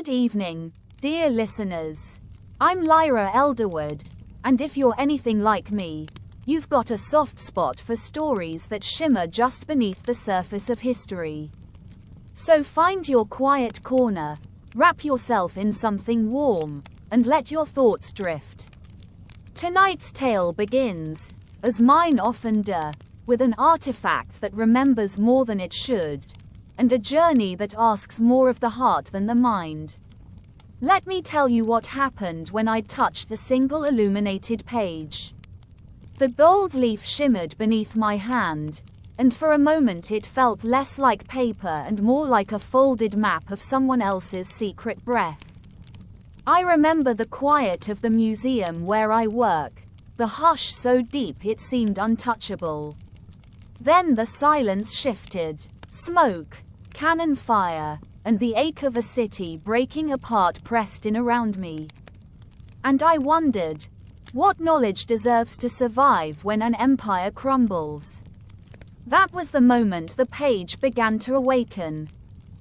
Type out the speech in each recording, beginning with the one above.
Good evening, dear listeners. I'm Lyra Elderwood, and if you're anything like me, you've got a soft spot for stories that shimmer just beneath the surface of history. So find your quiet corner, wrap yourself in something warm, and let your thoughts drift. Tonight's tale begins, as mine often do, with an artifact that remembers more than it should, and a journey that asks more of the heart than the mind. Let me tell you what happened when I touched a single illuminated page. The gold leaf shimmered beneath my hand, and for a moment it felt less like paper and more like a folded map of someone else's secret breath. I remember the quiet of the museum where I work, the hush so deep it seemed untouchable. Then the silence shifted. Smoke, cannon fire, and the ache of a city breaking apart pressed in around me. And I wondered, what knowledge deserves to survive when an empire crumbles? That was the moment the page began to awaken.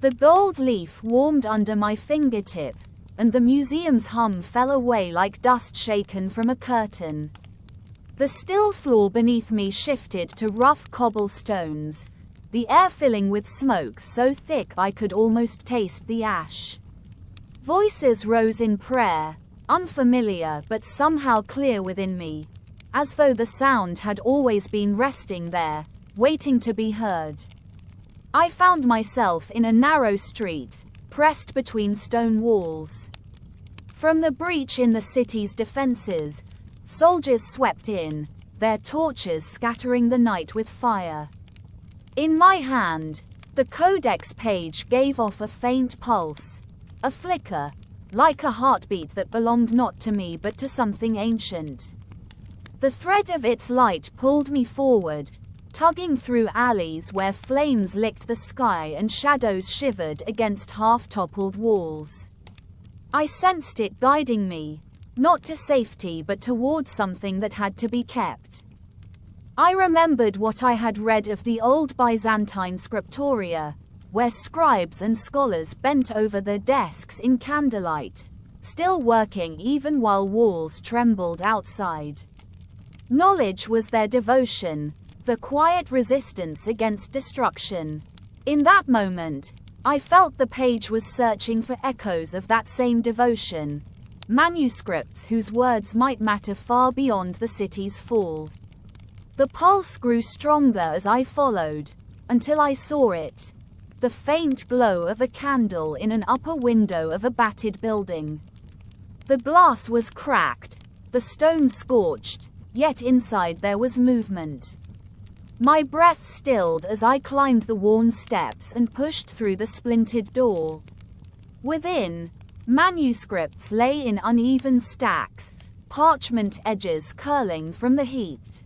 The gold leaf warmed under my fingertip, and the museum's hum fell away like dust shaken from a curtain. The still floor beneath me shifted to rough cobblestones, the air filling with smoke so thick I could almost taste the ash. Voices rose in prayer, unfamiliar but somehow clear within me, as though the sound had always been resting there, waiting to be heard. I found myself in a narrow street, pressed between stone walls. From the breach in the city's defenses, soldiers swept in, their torches scattering the night with fire. In my hand, the codex page gave off a faint pulse, a flicker, like a heartbeat that belonged not to me but to something ancient. The thread of its light pulled me forward, tugging through alleys where flames licked the sky and shadows shivered against half-toppled walls. I sensed it guiding me, not to safety but towards something that had to be kept. I remembered what I had read of the old Byzantine scriptoria, where scribes and scholars bent over their desks in candlelight, still working even while walls trembled outside. Knowledge was their devotion, the quiet resistance against destruction. In that moment, I felt the page was searching for echoes of that same devotion, manuscripts whose words might matter far beyond the city's fall. The pulse grew stronger as I followed, until I saw it, the faint glow of a candle in an upper window of a battered building. The glass was cracked, the stone scorched, yet inside there was movement. My breath stilled as I climbed the worn steps and pushed through the splintered door. Within, manuscripts lay in uneven stacks, parchment edges curling from the heat.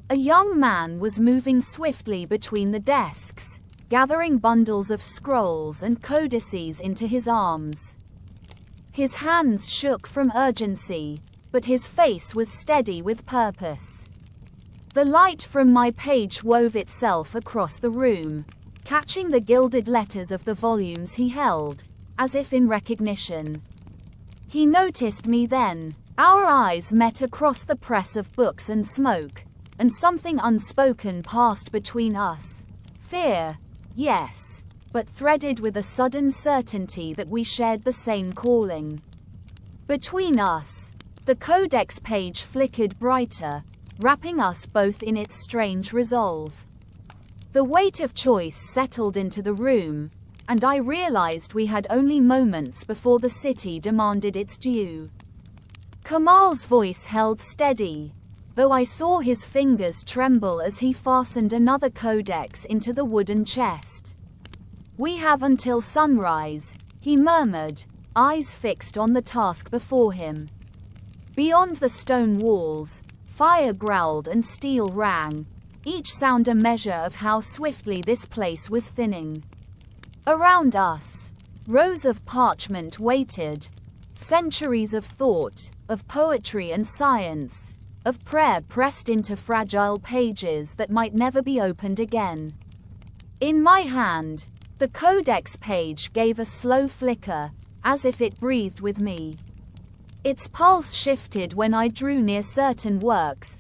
A young man was moving swiftly between the desks, gathering bundles of scrolls and codices into his arms. His hands shook from urgency, but his face was steady with purpose. The light from my page wove itself across the room, catching the gilded letters of the volumes he held, as if in recognition. He noticed me then. Our eyes met across the press of books and smoke, and something unspoken passed between us. Fear, yes, but threaded with a sudden certainty that we shared the same calling. Between us, the codex page flickered brighter, wrapping us both in its strange resolve. The weight of choice settled into the room, and I realized we had only moments before the city demanded its due. Kemal's voice held steady, though I saw his fingers tremble as he fastened another codex into the wooden chest. "We have until sunrise," he murmured, eyes fixed on the task before him. Beyond the stone walls, fire growled and steel rang, each sound a measure of how swiftly this place was thinning. Around us, rows of parchment waited, centuries of thought, of poetry and science, of prayer pressed into fragile pages that might never be opened again. In my hand, the codex page gave a slow flicker, as if it breathed with me. Its pulse shifted when I drew near certain works.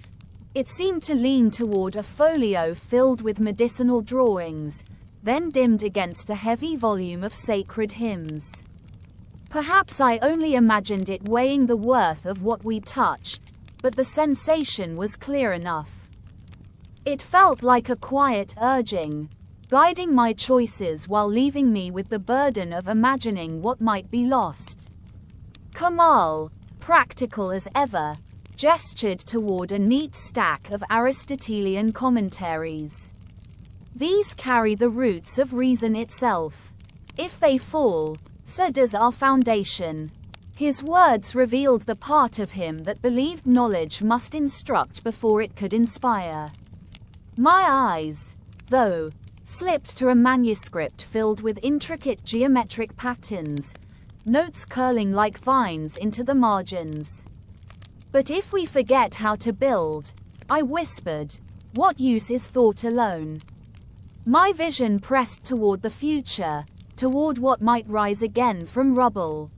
It seemed to lean toward a folio filled with medicinal drawings, then dimmed against a heavy volume of sacred hymns. Perhaps I only imagined it weighing the worth of what we touched, but the sensation was clear enough. It felt like a quiet urging, guiding my choices while leaving me with the burden of imagining what might be lost. Kemal, practical as ever, gestured toward a neat stack of Aristotelian commentaries. These carry the roots of reason itself. If they fall, so does our foundation. His words revealed the part of him that believed knowledge must instruct before it could inspire. My eyes, though, slipped to a manuscript filled with intricate geometric patterns, notes curling like vines into the margins. But if we forget how to build, I whispered, what use is thought alone? My vision pressed toward the future, toward what might rise again from rubble.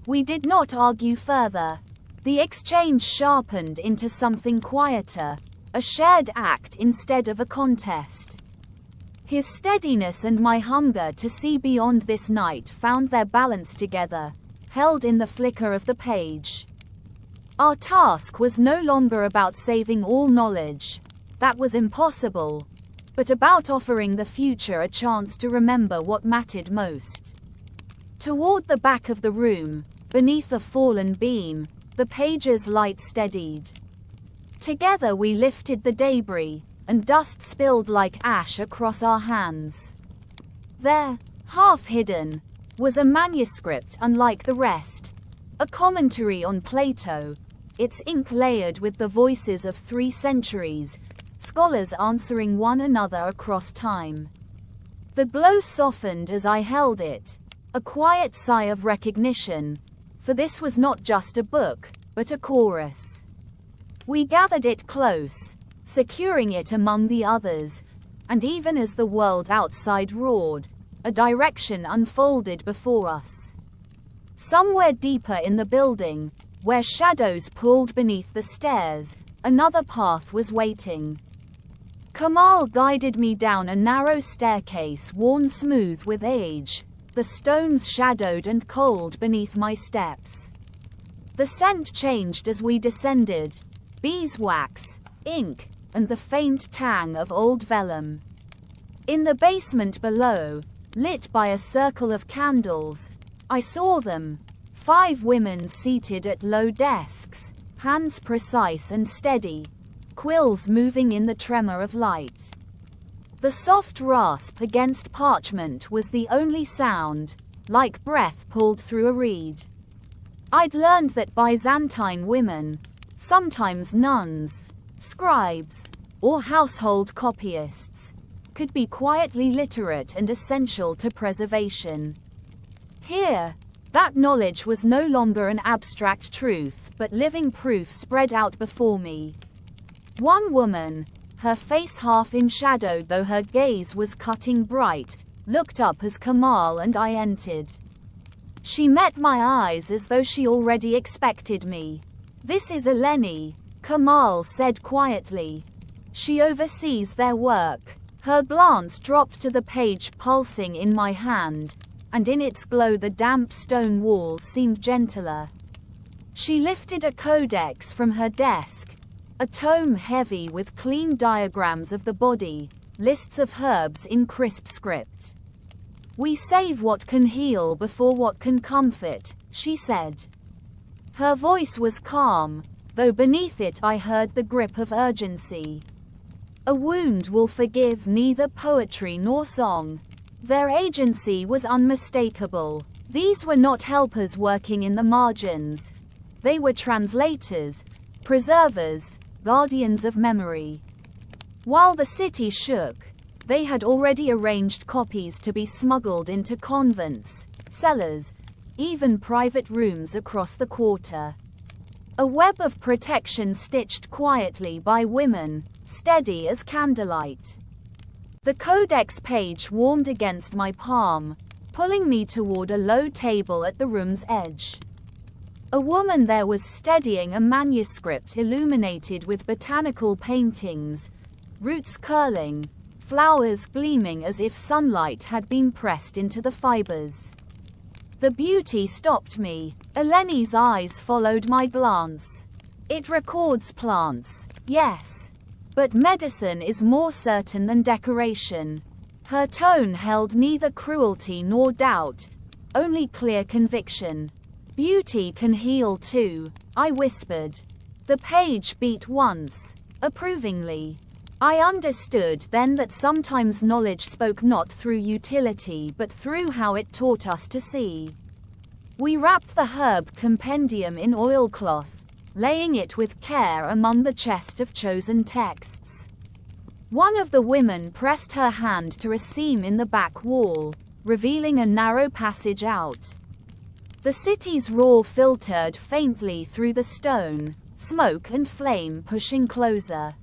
We did not argue further. The exchange sharpened into something quieter, a shared act instead of a contest. His steadiness and my hunger to see beyond this night found their balance together, held in the flicker of the page. Our task was no longer about saving all knowledge. That was impossible. But about offering the future a chance to remember what mattered most. Toward the back of the room, beneath a fallen beam, the page's light steadied. Together we lifted the debris, and dust spilled like ash across our hands. There, half hidden, was a manuscript unlike the rest, a commentary on Plato, its ink layered with the voices of 3 centuries, scholars answering one another across time. The glow softened as I held it, a quiet sigh of recognition, for this was not just a book, but a chorus. We gathered it close, securing it among the others, and even as the world outside roared, a direction unfolded before us. Somewhere deeper in the building, where shadows pulled beneath the stairs, another path was waiting. Kemal guided me down a narrow staircase worn smooth with age, the stones shadowed and cold beneath my steps. The scent changed as we descended, beeswax, ink, and the faint tang of old vellum. In the basement below, lit by a circle of candles, I saw them, 5 women seated at low desks, hands precise and steady, quills moving in the tremor of light. The soft rasp against parchment was the only sound, like breath pulled through a reed. I'd learned that Byzantine women, sometimes nuns, scribes, or household copyists, could be quietly literate and essential to preservation. Here, that knowledge was no longer an abstract truth, but living proof spread out before me. One woman, her face half in shadow though her gaze was cutting bright, looked up as Kemal and I entered. She met my eyes as though she already expected me. "This is Eleni," Kemal said quietly. "She oversees their work." Her glance dropped to the page pulsing in my hand, and in its glow the damp stone walls seemed gentler. She lifted a codex from her desk, a tome heavy with clean diagrams of the body, lists of herbs in crisp script. "We save what can heal before what can comfort," she said. Her voice was calm, though beneath it I heard the grip of urgency. A wound will forgive neither poetry nor song. Their agency was unmistakable. These were not helpers working in the margins. They were translators, preservers, guardians of memory. While the city shook, they had already arranged copies to be smuggled into convents, cellars, even private rooms across the quarter. A web of protection stitched quietly by women, steady as candlelight. The codex page warmed against my palm, pulling me toward a low table at the room's edge. A woman there was steadying a manuscript illuminated with botanical paintings, roots curling, flowers gleaming as if sunlight had been pressed into the fibers. The beauty stopped me. Eleni's eyes followed my glance. It records plants, yes. But medicine is more certain than decoration. Her tone held neither cruelty nor doubt, only clear conviction. Beauty can heal too, I whispered. The page beat once, approvingly. I understood then that sometimes knowledge spoke not through utility but through how it taught us to see. We wrapped the herb compendium in oilcloth, laying it with care among the chest of chosen texts. One of the women pressed her hand to a seam in the back wall, revealing a narrow passage out. The city's roar filtered faintly through the stone, smoke and flame pushing closer.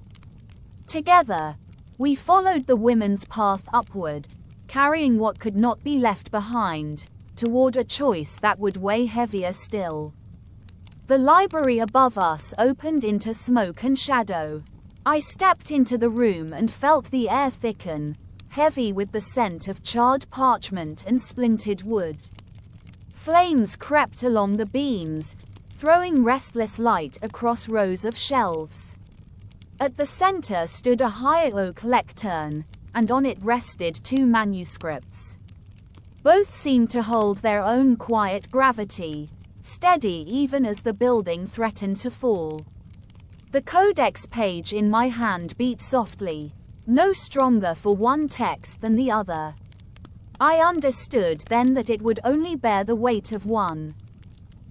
Together, we followed the women's path upward, carrying what could not be left behind, toward a choice that would weigh heavier still. The library above us opened into smoke and shadow. I stepped into the room and felt the air thicken, heavy with the scent of charred parchment and splintered wood. Flames crept along the beams, throwing restless light across rows of shelves. At the center stood a high oak lectern, and on it rested 2 manuscripts. Both seemed to hold their own quiet gravity, steady even as the building threatened to fall. The codex page in my hand beat softly, no stronger for one text than the other. I understood then that it would only bear the weight of one.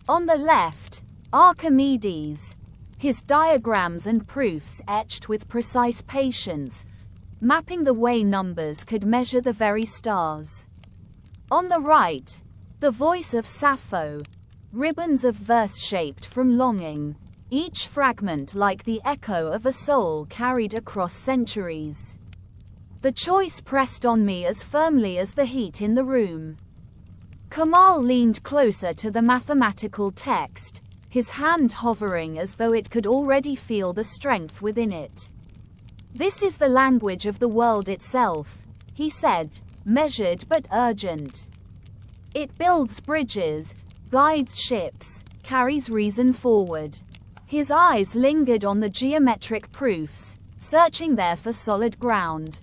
On the left, Archimedes, his diagrams and proofs etched with precise patience, mapping the way numbers could measure the very stars. On the right, the voice of Sappho, ribbons of verse shaped from longing, each fragment like the echo of a soul carried across centuries. The choice pressed on me as firmly as the heat in the room. Kemal leaned closer to the mathematical text, his hand hovering as though it could already feel the strength within it. "This is the language of the world itself," he said, measured but urgent. "It builds bridges, guides ships, carries reason forward." His eyes lingered on the geometric proofs, searching there for solid ground.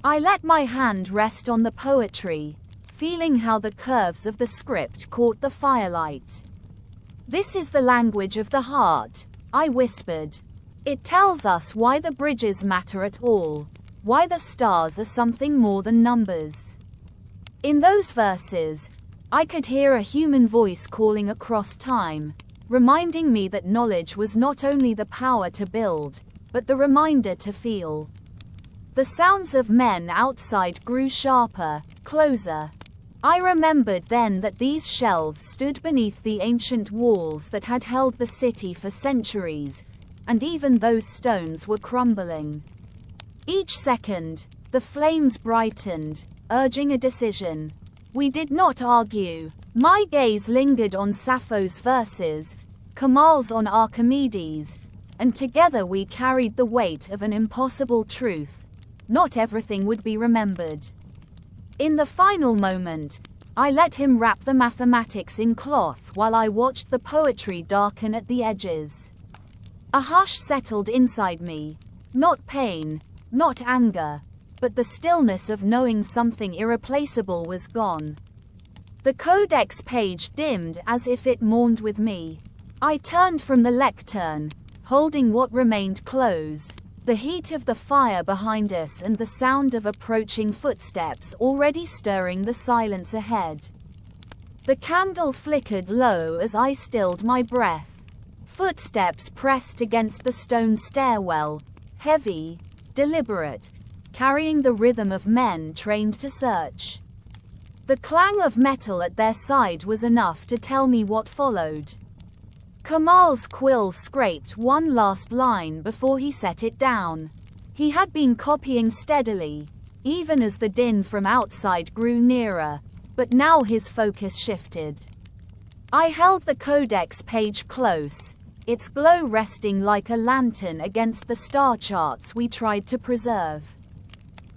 I let my hand rest on the poetry, feeling how the curves of the script caught the firelight. "This is the language of the heart," I whispered. "It tells us why the bridges matter at all, why the stars are something more than numbers." In those verses, I could hear a human voice calling across time, reminding me that knowledge was not only the power to build, but the reminder to feel. The sounds of men outside grew sharper, closer. I remembered then that these shelves stood beneath the ancient walls that had held the city for centuries, and even those stones were crumbling. Each second, the flames brightened, urging a decision. We did not argue. My gaze lingered on Sappho's verses, Kemal's on Archimedes, and together we carried the weight of an impossible truth. Not everything would be remembered. In the final moment, I let him wrap the mathematics in cloth while I watched the poetry darken at the edges. A hush settled inside me. Not pain, not anger, but the stillness of knowing something irreplaceable was gone. The codex page dimmed as if it mourned with me. I turned from the lectern, holding what remained close, the heat of the fire behind us and the sound of approaching footsteps already stirring the silence ahead. The candle flickered low as I stilled my breath. Footsteps pressed against the stone stairwell, heavy, deliberate, carrying the rhythm of men trained to search. The clang of metal at their side was enough to tell me what followed. Kemal's quill scraped one last line before he set it down. He had been copying steadily, even as the din from outside grew nearer, but now his focus shifted. I held the codex page close, its glow resting like a lantern against the star charts we tried to preserve.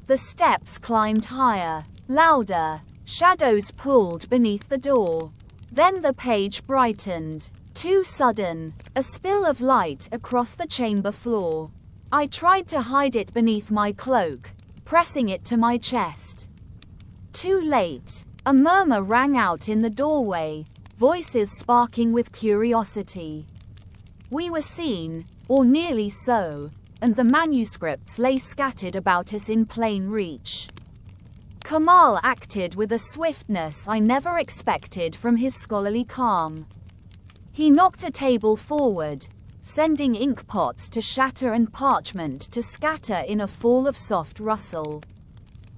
The steps climbed higher, louder, shadows pulled beneath the door. Then the page brightened. Too sudden, a spill of light across the chamber floor. I tried to hide it beneath my cloak, pressing it to my chest. Too late. A murmur rang out in the doorway, voices sparking with curiosity. We were seen, or nearly so, and the manuscripts lay scattered about us in plain reach. Kemal acted with a swiftness I never expected from his scholarly calm. He knocked a table forward, sending ink pots to shatter and parchment to scatter in a fall of soft rustle.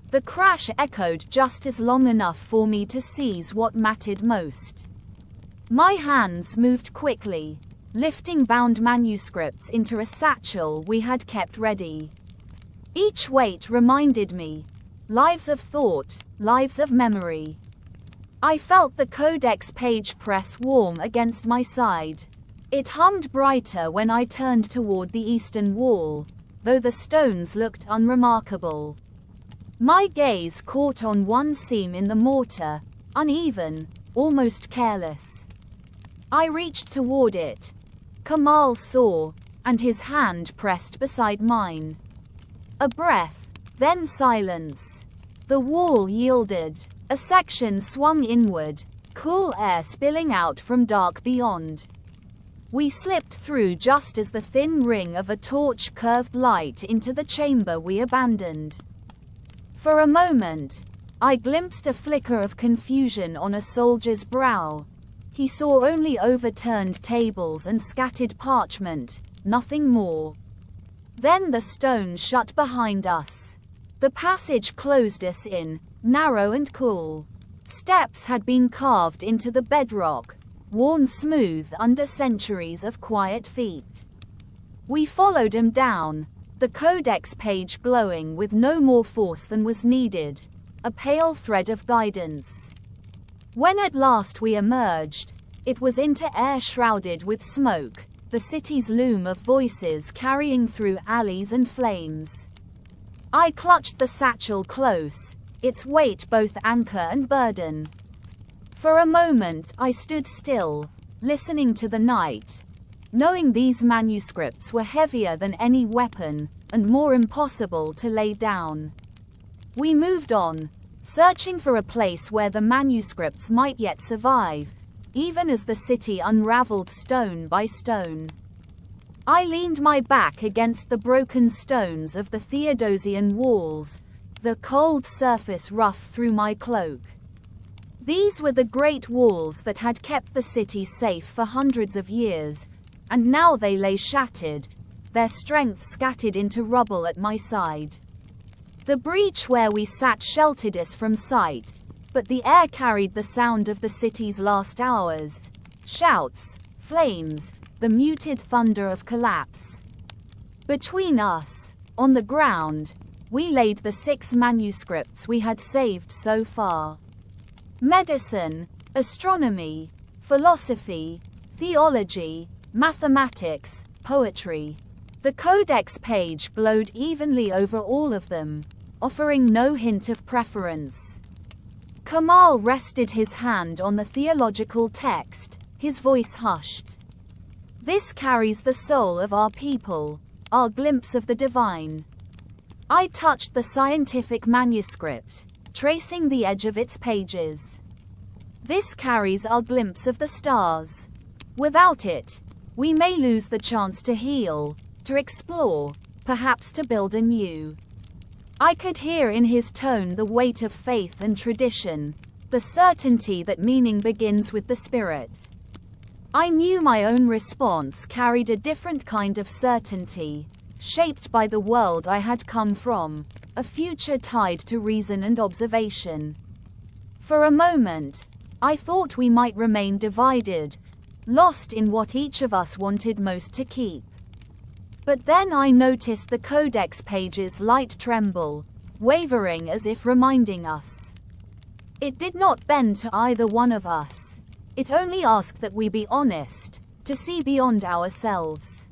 The crash echoed just as long enough for me to seize what mattered most. My hands moved quickly, lifting bound manuscripts into a satchel we had kept ready. Each weight reminded me, lives of thought, lives of memory. I felt the codex page press warm against my side. It hummed brighter when I turned toward the eastern wall, though the stones looked unremarkable. My gaze caught on one seam in the mortar, uneven, almost careless. I reached toward it. Kemal saw, and his hand pressed beside mine. A breath, then silence. The wall yielded. A section swung inward, cool air spilling out from dark beyond. We slipped through just as the thin ring of a torch curved light into the chamber we abandoned. For a moment, I glimpsed a flicker of confusion on a soldier's brow. He saw only overturned tables and scattered parchment, nothing more. Then the stones shut behind us. The passage closed us in, narrow and cool. Steps had been carved into the bedrock, worn smooth under centuries of quiet feet. We followed them down, the codex page glowing with no more force than was needed, a pale thread of guidance. When at last we emerged, it was into air shrouded with smoke, the city's loom of voices carrying through alleys and flames. I clutched the satchel close, its weight both anchor and burden. For a moment I stood still, listening to the night, knowing these manuscripts were heavier than any weapon, and more impossible to lay down. We moved on, searching for a place where the manuscripts might yet survive, even as the city unraveled stone by stone. I leaned my back against the broken stones of the Theodosian walls, the cold surface rough through my cloak. These were the great walls that had kept the city safe for hundreds of years, and now they lay shattered, their strength scattered into rubble at my side. The breach where we sat sheltered us from sight, but the air carried the sound of the city's last hours, shouts, flames, the muted thunder of collapse. Between us, on the ground, we laid the 6 manuscripts we had saved so far. Medicine, astronomy, philosophy, theology, mathematics, poetry. The codex page glowed evenly over all of them, offering no hint of preference. Kemal rested his hand on the theological text, his voice hushed. This carries the soul of our people, our glimpse of the divine. I touched the scientific manuscript, tracing the edge of its pages. This carries our glimpse of the stars. Without it, we may lose the chance to heal, to explore, perhaps to build anew. I could hear in his tone the weight of faith and tradition, the certainty that meaning begins with the spirit. I knew my own response carried a different kind of certainty, shaped by the world I had come from, a future tied to reason and observation. For a moment, I thought we might remain divided, lost in what each of us wanted most to keep. But then I noticed the codex page's light tremble, wavering as if reminding us. It did not bend to either one of us. It only asked that we be honest, to see beyond ourselves.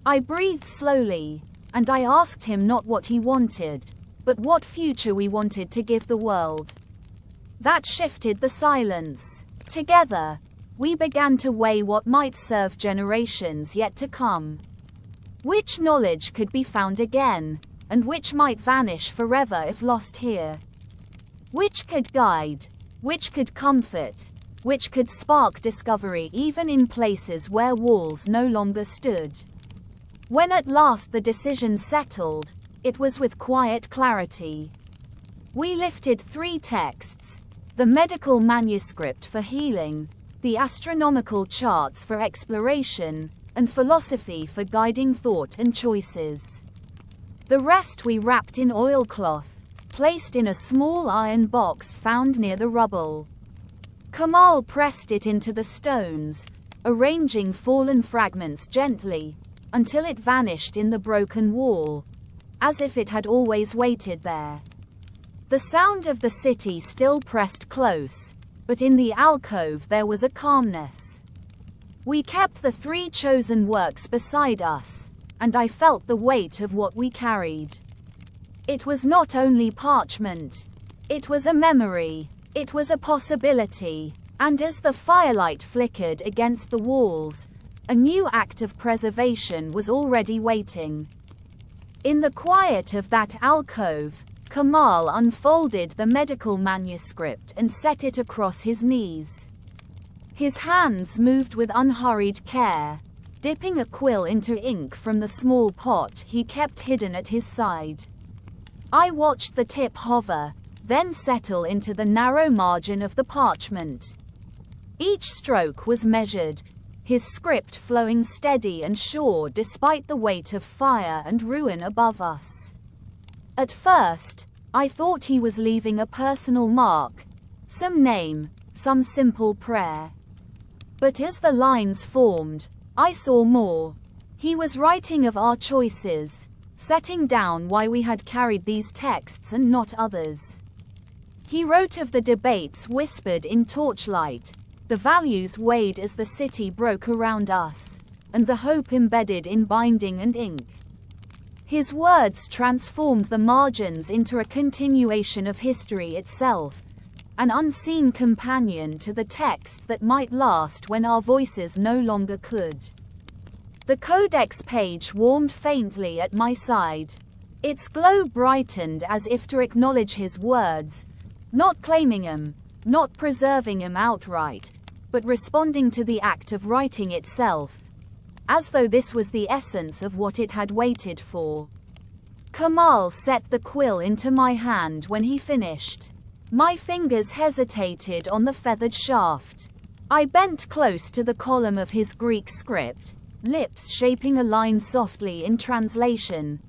I breathed slowly, and I asked him not what he wanted, but what future we wanted to give the world. That shifted the silence. Together, we began to weigh what might serve generations yet to come. Which knowledge could be found again, and which might vanish forever if lost here. Which could guide, which could comfort, which could spark discovery even in places where walls no longer stood. When at last the decision settled, it was with quiet clarity. We lifted 3 texts: the medical manuscript for healing, the astronomical charts for exploration, and philosophy for guiding thought and choices. The rest we wrapped in oilcloth, placed in a small iron box found near the rubble. Kemal pressed it into the stones, arranging fallen fragments gently, until it vanished in the broken wall, as if it had always waited there. The sound of the city still pressed close, but in the alcove there was a calmness. We kept the 3 chosen works beside us, and I felt the weight of what we carried. It was not only parchment. It was a memory. It was a possibility. And as the firelight flickered against the walls, a new act of preservation was already waiting. In the quiet of that alcove, Kemal unfolded the medical manuscript and set it across his knees. His hands moved with unhurried care, dipping a quill into ink from the small pot he kept hidden at his side. I watched the tip hover, then settle into the narrow margin of the parchment. Each stroke was measured, his script flowing steady and sure despite the weight of fire and ruin above us. At first, I thought he was leaving a personal mark, some name, some simple prayer. But as the lines formed, I saw more. He was writing of our choices, setting down why we had carried these texts and not others. He wrote of the debates whispered in torchlight, the values weighed as the city broke around us, and the hope embedded in binding and ink. His words transformed the margins into a continuation of history itself, an unseen companion to the text that might last when our voices no longer could. The codex page warmed faintly at my side. Its glow brightened as if to acknowledge his words, not claiming him, not preserving him outright, but responding to the act of writing itself, as though this was the essence of what it had waited for. Kemal set the quill into my hand when he finished. My fingers hesitated on the feathered shaft. I bent close to the column of his Greek script, lips shaping a line softly in translation.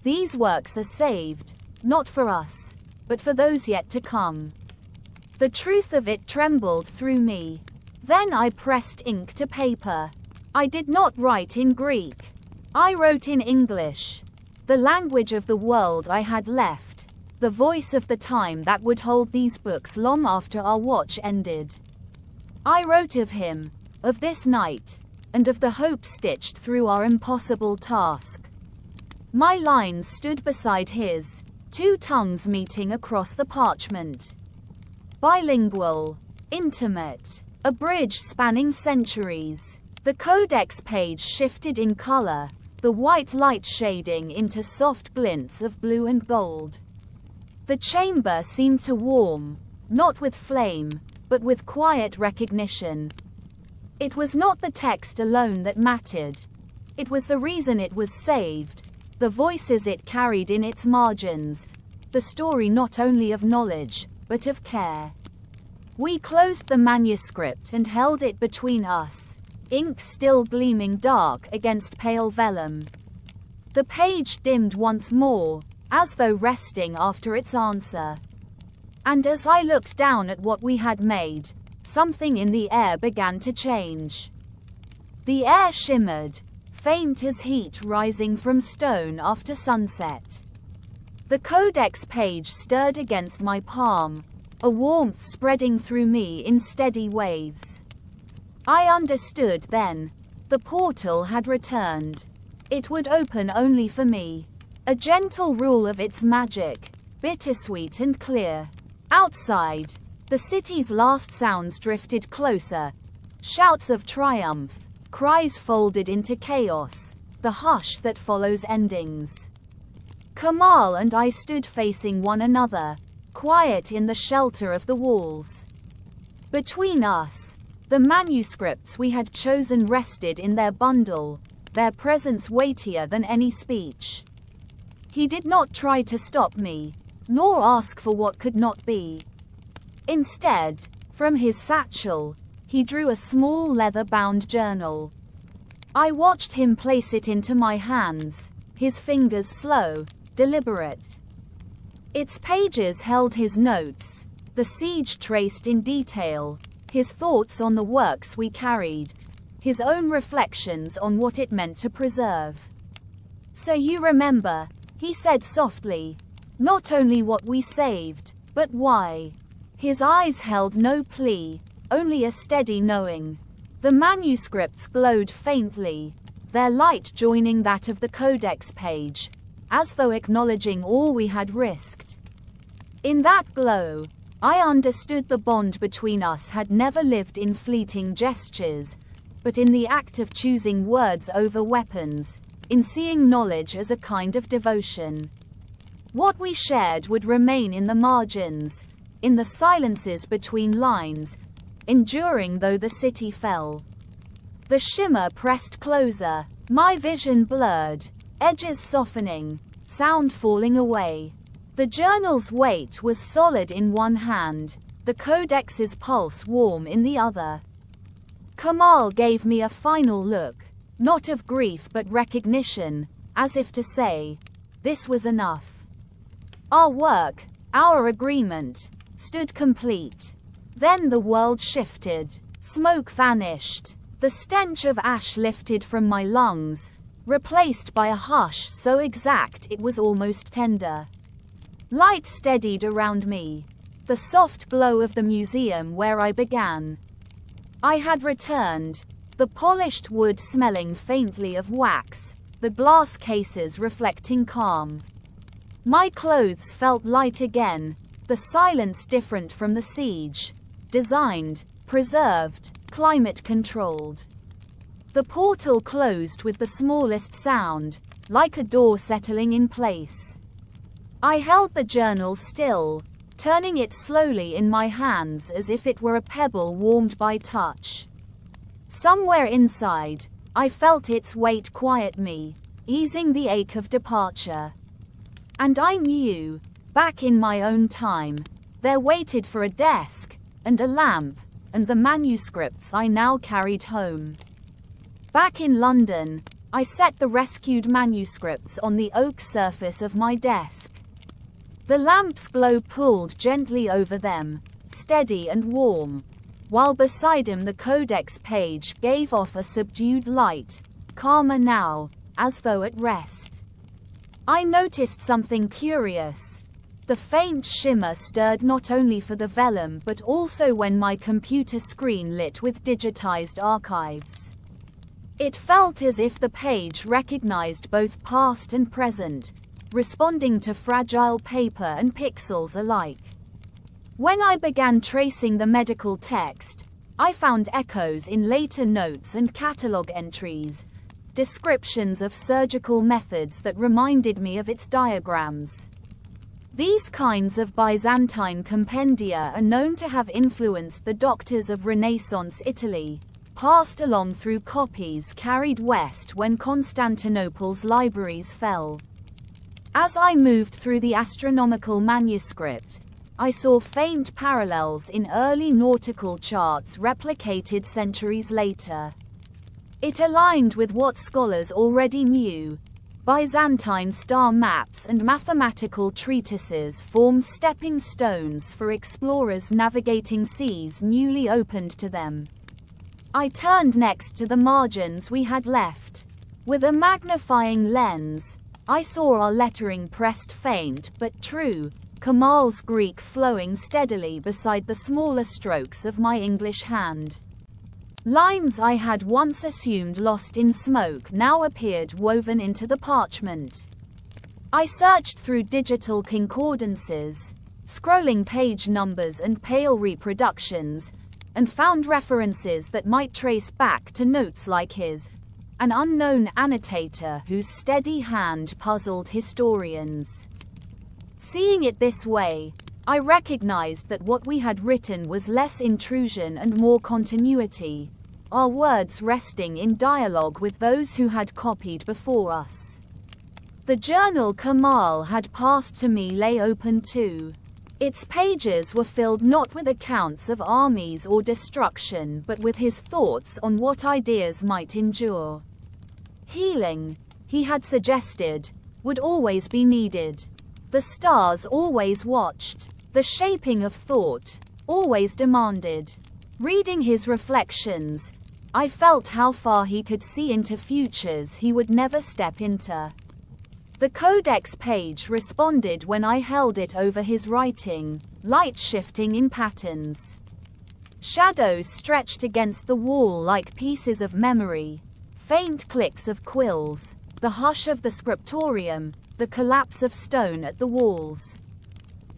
These works are saved, not for us, but for those yet to come. The truth of it trembled through me. Then I pressed ink to paper. I did not write in Greek. I wrote in English, the language of the world I had left, the voice of the time that would hold these books long after our watch ended. I wrote of him, of this night, and of the hope stitched through our impossible task. My lines stood beside his, 2 tongues meeting across the parchment. Bilingual, intimate, a bridge spanning centuries. The codex page shifted in color, the white light shading into soft glints of blue and gold. The chamber seemed to warm, not with flame, but with quiet recognition. It was not the text alone that mattered. It was the reason it was saved, the voices it carried in its margins, the story not only of knowledge, but of care. We closed the manuscript and held it between us, ink still gleaming dark against pale vellum. The page dimmed once more, as though resting after its answer. And as I looked down at what we had made, something in the air began to change. The air shimmered, faint as heat rising from stone after sunset. The codex page stirred against my palm, a warmth spreading through me in steady waves. I understood then. The portal had returned. It would open only for me. A gentle rule of its magic, bittersweet and clear. Outside, the city's last sounds drifted closer. Shouts of triumph, cries folded into chaos, the hush that follows endings. Kemal and I stood facing one another, quiet in the shelter of the walls. Between us, the manuscripts we had chosen rested in their bundle, their presence weightier than any speech. He did not try to stop me, nor ask for what could not be. Instead, from his satchel, he drew a small leather-bound journal. I watched him place it into my hands, his fingers slow, deliberate. Its pages held his notes, the siege traced in detail, his thoughts on the works we carried, his own reflections on what it meant to preserve. "So you remember," he said softly, "not only what we saved, but why." His eyes held no plea, only a steady knowing. The manuscripts glowed faintly, their light joining that of the codex page, as though acknowledging all we had risked. In that glow, I understood the bond between us had never lived in fleeting gestures, but in the act of choosing words over weapons, in seeing knowledge as a kind of devotion. What we shared would remain in the margins, in the silences between lines, enduring though the city fell. The shimmer pressed closer, my vision blurred, edges softening, sound falling away. The journal's weight was solid in one hand, the codex's pulse warm in the other. Kemal gave me a final look, not of grief but recognition, as if to say, this was enough. Our work, our agreement, stood complete. Then the world shifted. Smoke vanished. The stench of ash lifted from my lungs, replaced by a hush so exact it was almost tender. Light steadied around me, the soft glow of the museum where I began. I had returned, the polished wood smelling faintly of wax, the glass cases reflecting calm. My clothes felt light again, the silence different from the siege, designed, preserved, climate-controlled. The portal closed with the smallest sound, like a door settling in place. I held the journal still, turning it slowly in my hands as if it were a pebble warmed by touch. Somewhere inside, I felt its weight quiet me, easing the ache of departure. And I knew, back in my own time, there waited for a desk, and a lamp, and the manuscripts I now carried home. Back in London, I set the rescued manuscripts on the oak surface of my desk. The lamp's glow pulled gently over them, steady and warm, while beside him the codex page gave off a subdued light, calmer now, as though at rest. I noticed something curious. The faint shimmer stirred not only for the vellum but also when my computer screen lit with digitized archives. It felt as if the page recognized both past and present, responding to fragile paper and pixels alike. When I began tracing the medical text, I found echoes in later notes and catalogue entries, descriptions of surgical methods that reminded me of its diagrams. These kinds of Byzantine compendia are known to have influenced the doctors of Renaissance Italy, passed along through copies carried west when Constantinople's libraries fell. As I moved through the astronomical manuscript, I saw faint parallels in early nautical charts replicated centuries later. It aligned with what scholars already knew. Byzantine star maps and mathematical treatises formed stepping stones for explorers navigating seas newly opened to them. I turned next to the margins we had left. With a magnifying lens, I saw our lettering pressed faint but true, Kemal's Greek flowing steadily beside the smaller strokes of my English hand. Lines I had once assumed lost in smoke now appeared woven into the parchment. I searched through digital concordances, scrolling page numbers and pale reproductions, and found references that might trace back to notes like his, an unknown annotator whose steady hand puzzled historians. Seeing it this way, I recognized that what we had written was less intrusion and more continuity, our words resting in dialogue with those who had copied before us. The journal Kemal had passed to me lay open too. Its pages were filled not with accounts of armies or destruction but with his thoughts on what ideas might endure. Healing, he had suggested, would always be needed. The stars always watched. The shaping of thought always demanded. Reading his reflections, I felt how far he could see into futures he would never step into. The codex page responded when I held it over his writing, light shifting in patterns. Shadows stretched against the wall like pieces of memory, faint clicks of quills, the hush of the scriptorium, the collapse of stone at the walls.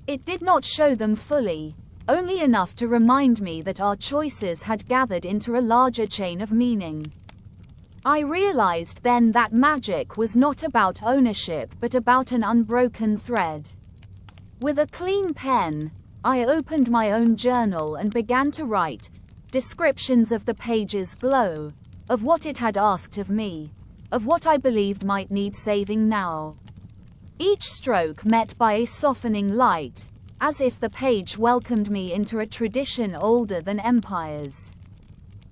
It did not show them fully, only enough to remind me that our choices had gathered into a larger chain of meaning. I realized then that magic was not about ownership but about an unbroken thread. With a clean pen, I opened my own journal and began to write descriptions of the page's glow, of what it had asked of me, of what I believed might need saving now. Each stroke met by a softening light, as if the page welcomed me into a tradition older than empires.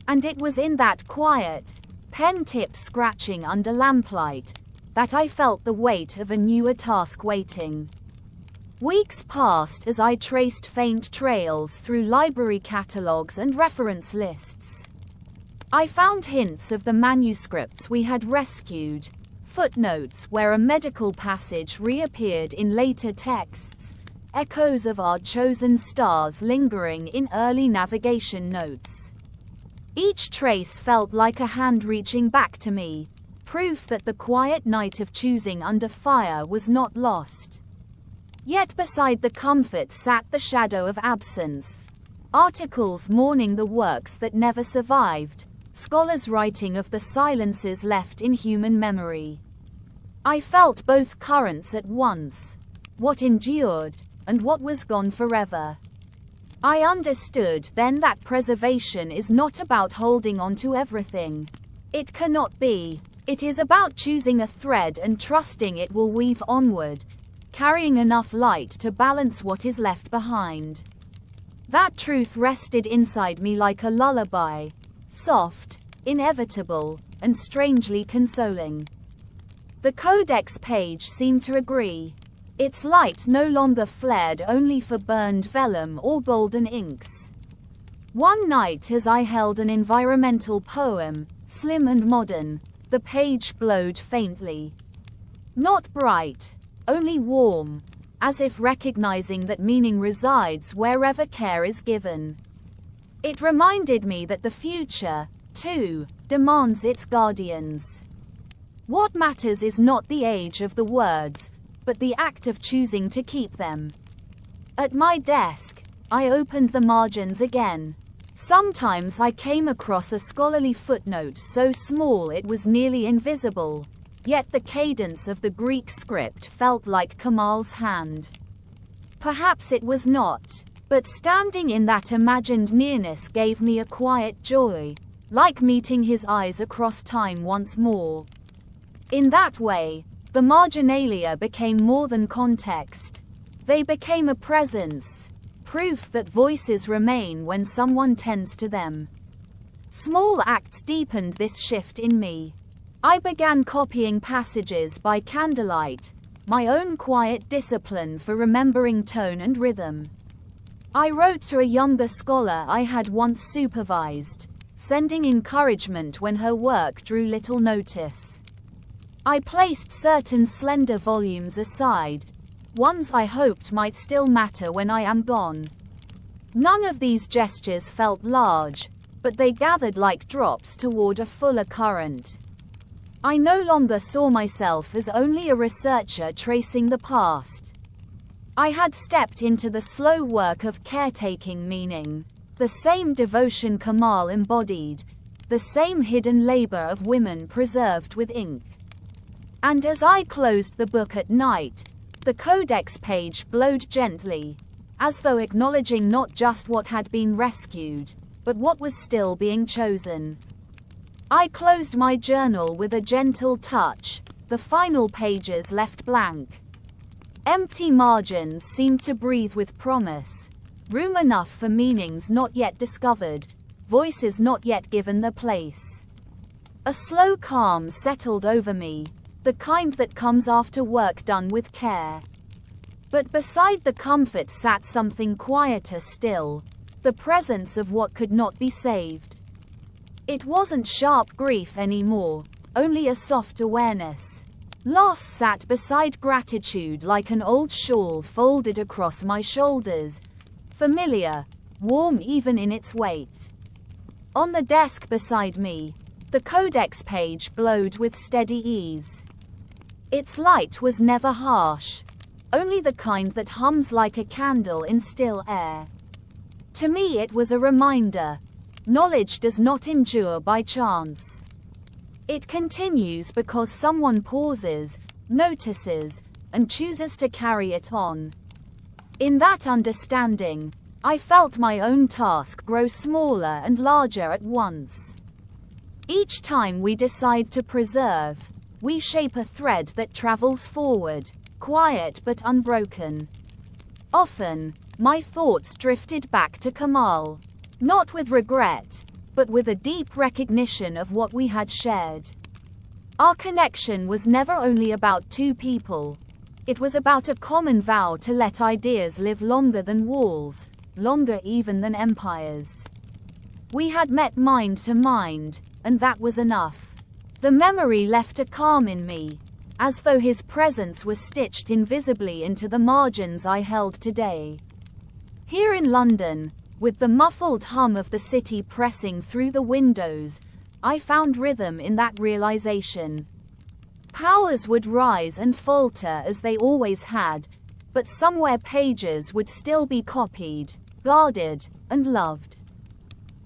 And it was in that quiet, pen tip scratching under lamplight, that I felt the weight of a newer task waiting. Weeks passed as I traced faint trails through library catalogues and reference lists. I found hints of the manuscripts we had rescued, footnotes where a medical passage reappeared in later texts, echoes of our chosen stars lingering in early navigation notes. Each trace felt like a hand reaching back to me, proof that the quiet night of choosing under fire was not lost. Yet beside the comfort sat the shadow of absence. Articles mourning the works that never survived, scholars writing of the silences left in human memory. I felt both currents at once, what endured, and what was gone forever. I understood then that preservation is not about holding on to everything. It cannot be. It is about choosing a thread and trusting it will weave onward, carrying enough light to balance what is left behind. That truth rested inside me like a lullaby, soft, inevitable, and strangely consoling. The codex page seemed to agree. Its light no longer flared only for burned vellum or golden inks. One night as I held an environmental poem, slim and modern, the page glowed faintly. Not bright, only warm, as if recognizing that meaning resides wherever care is given. It reminded me that the future, too, demands its guardians. What matters is not the age of the words, but the act of choosing to keep them. At my desk, I opened the margins again. Sometimes I came across a scholarly footnote so small it was nearly invisible, yet the cadence of the Greek script felt like Kemal's hand. Perhaps it was not, but standing in that imagined nearness gave me a quiet joy, like meeting his eyes across time once more. In that way, the marginalia became more than context. They became a presence, proof that voices remain when someone tends to them. Small acts deepened this shift in me. I began copying passages by candlelight, my own quiet discipline for remembering tone and rhythm. I wrote to a younger scholar I had once supervised, sending encouragement when her work drew little notice. I placed certain slender volumes aside, ones I hoped might still matter when I am gone. None of these gestures felt large, but they gathered like drops toward a fuller current. I no longer saw myself as only a researcher tracing the past. I had stepped into the slow work of caretaking meaning, the same devotion Kemal embodied, the same hidden labor of women preserved with ink. And as I closed the book at night, the codex page glowed gently, as though acknowledging not just what had been rescued, but what was still being chosen. I closed my journal with a gentle touch, the final pages left blank. Empty margins seemed to breathe with promise, room enough for meanings not yet discovered, voices not yet given their place. A slow calm settled over me, the kind that comes after work done with care. But beside the comfort sat something quieter still, the presence of what could not be saved. It wasn't sharp grief anymore, only a soft awareness. Loss sat beside gratitude like an old shawl folded across my shoulders, familiar, warm even in its weight. On the desk beside me, the codex page glowed with steady ease. Its light was never harsh, only the kind that hums like a candle in still air. To me it was a reminder. Knowledge does not endure by chance. It continues because someone pauses, notices, and chooses to carry it on. In that understanding, I felt my own task grow smaller and larger at once. Each time we decide to preserve, we shape a thread that travels forward, quiet but unbroken. Often, my thoughts drifted back to Kemal. Not with regret, but with a deep recognition of what we had shared. Our connection was never only about two people. It was about a common vow to let ideas live longer than walls, longer even than empires. We had met mind to mind, and that was enough. The memory left a calm in me, as though his presence was stitched invisibly into the margins I held today. Here in London, with the muffled hum of the city pressing through the windows, I found rhythm in that realization. Powers would rise and falter as they always had, but somewhere pages would still be copied, guarded, and loved.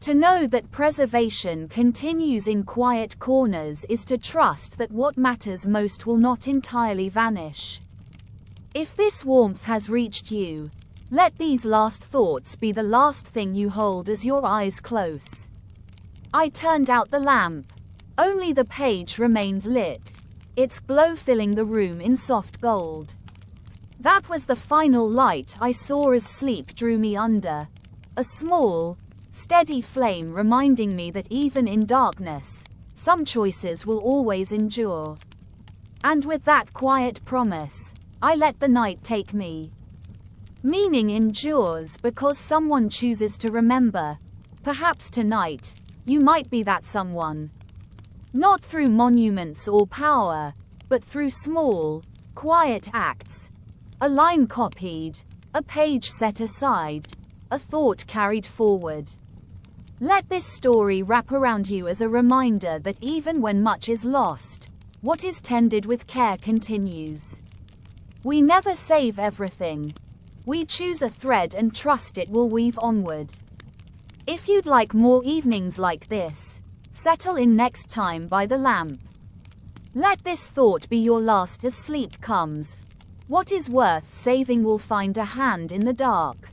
To know that preservation continues in quiet corners is to trust that what matters most will not entirely vanish. If this warmth has reached you, let these last thoughts be the last thing you hold as your eyes close. I turned out the lamp. Only the page remained lit, its glow filling the room in soft gold. That was the final light I saw as sleep drew me under. A small, steady flame reminding me that even in darkness, some choices will always endure. And with that quiet promise, I let the night take me. Meaning endures because someone chooses to remember. Perhaps tonight, you might be that someone. Not through monuments or power, but through small, quiet acts. A line copied, a page set aside, a thought carried forward. Let this story wrap around you as a reminder that even when much is lost, what is tended with care continues. We never save everything. We choose a thread and trust it will weave onward. If you'd like more evenings like this, settle in next time by the lamp. Let this thought be your last as sleep comes. What is worth saving will find a hand in the dark.